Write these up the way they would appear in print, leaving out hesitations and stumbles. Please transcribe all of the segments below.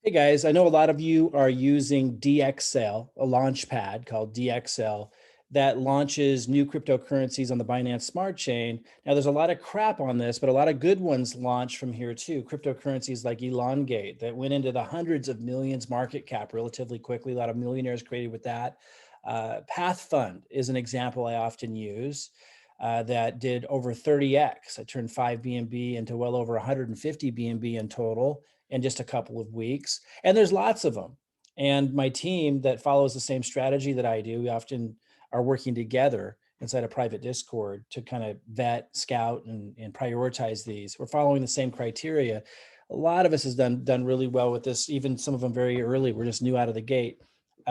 Hey guys, I know a lot of you are using Dxsale, a launch pad called Dxsale that launches new cryptocurrencies on the Binance Smart Chain. Now, there's a lot of crap on this, but a lot of good ones launch from here too. Cryptocurrencies like Elongate that went into the hundreds of millions market cap relatively quickly. A lot of millionaires created with that. Path Fund is an example I often use. That did over 30x. I turned 5 BNB into well over 150 BNB in total in just a couple of weeks. And there's lots of them. And my team that follows the same strategy that I do, we often are working together inside a private Discord to kind of vet, scout, and prioritize these. We're following the same criteria. A lot of us has done really well with this, even some of them very early. We're just new out of the gate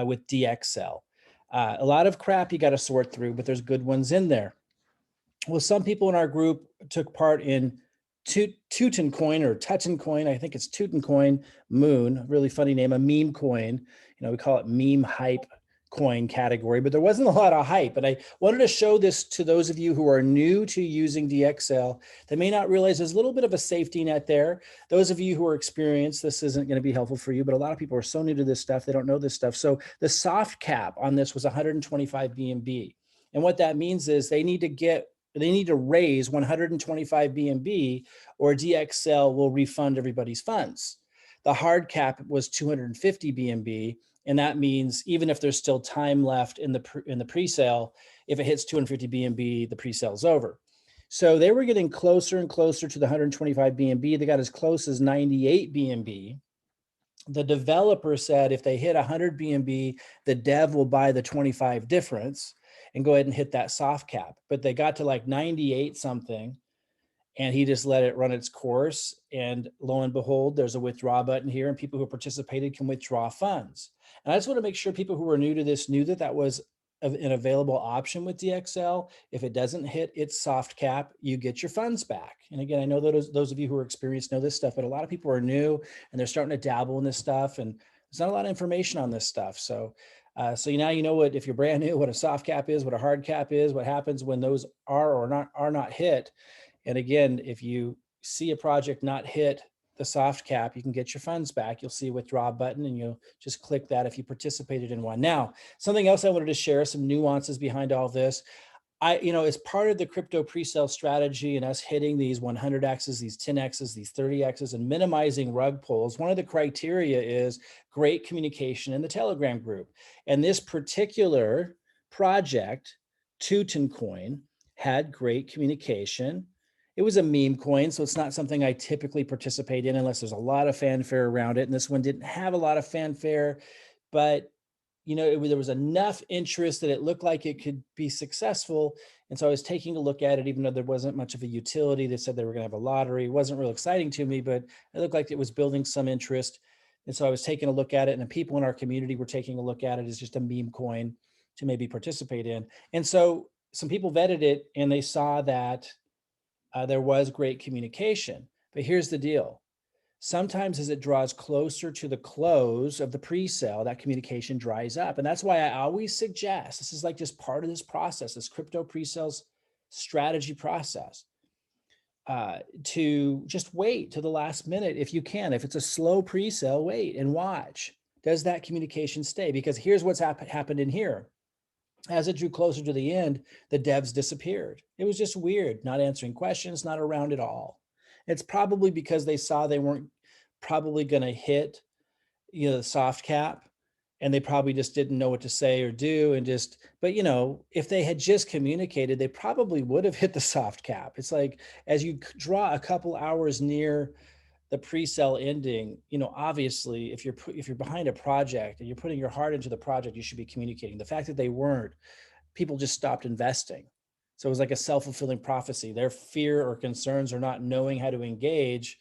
with DXL. A lot of crap you got to sort through, but there's good ones in there. Well, some people in our group took part in Tuten coin or Tutton coin. I think it's Tuten coin Moon, really funny name, a meme coin. We call it meme hype coin category, but there wasn't a lot of hype. But I wanted to show this to those of you who are new to using DXL that may not realize there's a little bit of a safety net there. Those of you who are experienced, this isn't going to be helpful for you, but a lot of people are so new to this stuff, they don't know this stuff. So the soft cap on this was 125 BNB. And what that means is they need to raise 125 BNB or DXL will refund everybody's funds. The hard cap was 250 BNB. And that means even if there's still time left in the pre-sale, if it hits 250 BNB, the pre-sale is over. So they were getting closer and closer to the 125 BNB. They got as close as 98 BNB. The developer said if they hit 100 BNB, the dev will buy the 25 difference and go ahead and hit that soft cap. But they got to like 98 something and he just let it run its course. And lo and behold, there's a withdraw button here and people who participated can withdraw funds. And I just want to make sure people who are new to this knew that that was an available option with DXL. If it doesn't hit its soft cap, you get your funds back. And again, I know that those of you who are experienced know this stuff, but a lot of people are new and they're starting to dabble in this stuff. And there's not a lot of information on this stuff. So now you know what, if you're brand new, what a soft cap is, what a hard cap is, what happens when those are not hit. And again, if you see a project not hit the soft cap, you can get your funds back. You'll see a withdraw button and you'll just click that if you participated in one. Now, something else I wanted to share, some nuances behind all this. As part of the crypto pre-sale strategy and us hitting these 100Xs, these 10Xs, these 30Xs, and minimizing rug pulls, one of the criteria is great communication in the Telegram group. And this particular project, Tuten Coin, had great communication. It was a meme coin, so it's not something I typically participate in unless there's a lot of fanfare around it. And this one didn't have a lot of fanfare, but there was enough interest that it looked like it could be successful. And so I was taking a look at it, even though there wasn't much of a utility. They said they were going to have a lottery. It wasn't real exciting to me, but it looked like it was building some interest. And so I was taking a look at it, and the people in our community were taking a look at it as just a meme coin to maybe participate in. And so some people vetted it and they saw that there was great communication. But here's the deal. Sometimes as it draws closer to the close of the pre-sale, that communication dries up. And that's why I always suggest, this is like just part of this process, this crypto pre-sales strategy process, to just wait to the last minute if you can. If it's a slow pre-sale, wait and watch. Does that communication stay? Because here's what's happened in here. As it drew closer to the end, the devs disappeared. It was just weird, not answering questions, not around at all. It's probably because they saw they weren't probably going to hit, the soft cap, and they probably just didn't know what to say or do. But if they had just communicated, they probably would have hit the soft cap. It's like, as you draw a couple hours near the pre-sale ending, obviously if you're behind a project and you're putting your heart into the project, you should be communicating. The fact that they weren't, people just stopped investing. So it was like a self-fulfilling prophecy. Their fear or concerns are not knowing how to engage,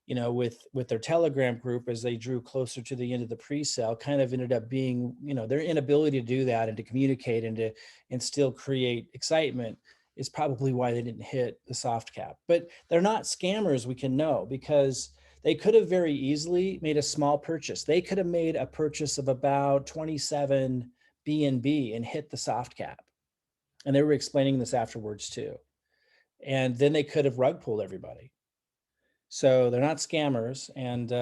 with their Telegram group as they drew closer to the end of the pre-sale, kind of ended up being, their inability to do that and to communicate and still create excitement is probably why they didn't hit the soft cap. But they're not scammers, we can know, because they could have very easily made a small purchase. They could have made a purchase of about 27 BNB and hit the soft cap. And they were explaining this afterwards too. And then they could have rug pulled everybody. So they're not scammers. And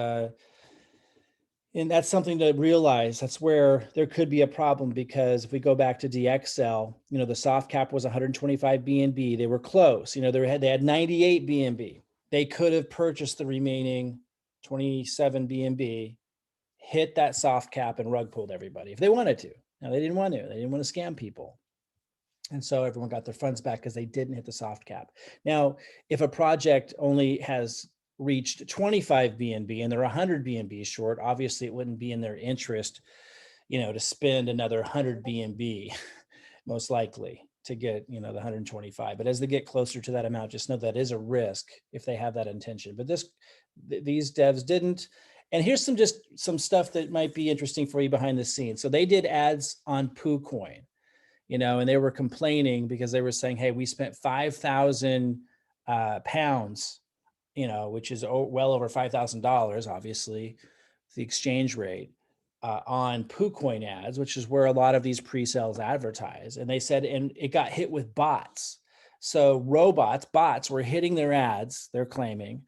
And that's something to realize. That's where there could be a problem, because if we go back to Dxsale, the soft cap was 125 BNB. They were close. They had 98 BNB. They could have purchased the remaining 27 BNB, hit that soft cap, and rug pulled everybody if they wanted to. Now they didn't want to. They didn't want to scam people. And so everyone got their funds back because they didn't hit the soft cap. Now, if a project only has reached 25 BNB and they're 100 BNB short, obviously it wouldn't be in their interest, to spend another 100 BNB, most likely, to get, the 125. But as they get closer to that amount, just know that is a risk if they have that intention. But these devs didn't. And here's some stuff that might be interesting for you behind the scenes. So they did ads on PooCoin, and they were complaining because they were saying, hey, we spent 5,000 pounds, which is well over $5,000, obviously, the exchange rate, on PooCoin ads, which is where a lot of these pre-sales advertise. And they said, and it got hit with bots. So bots were hitting their ads, they're claiming,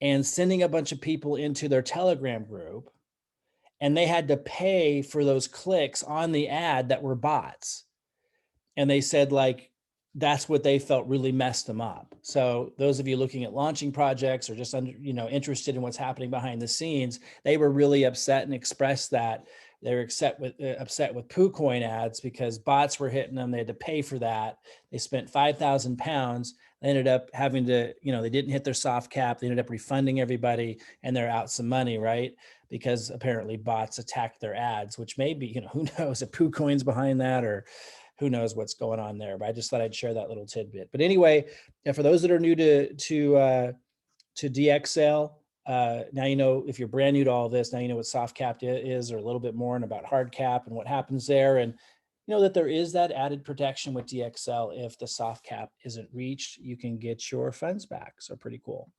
and sending a bunch of people into their Telegram group. And they had to pay for those clicks on the ad that were bots. And they said, like, that's what they felt really messed them up. So those of you looking at launching projects or just interested in what's happening behind the scenes, they were really upset and expressed that they were upset with PooCoin ads because bots were hitting them. They had to pay for that. They spent 5,000 pounds. They ended up having to, they didn't hit their soft cap. They ended up refunding everybody, and they're out some money, right? Because apparently bots attacked their ads, which may be, who knows if PooCoin's behind that, or who knows what's going on there. But I just thought I'd share that little tidbit. But anyway, for those that are new to Dxsale, now if you're brand new to all this, now you know what soft cap is, or a little bit more, and about hard cap and what happens there, and that there is that added protection with Dxsale. If the soft cap isn't reached, you can get your funds back. So pretty cool.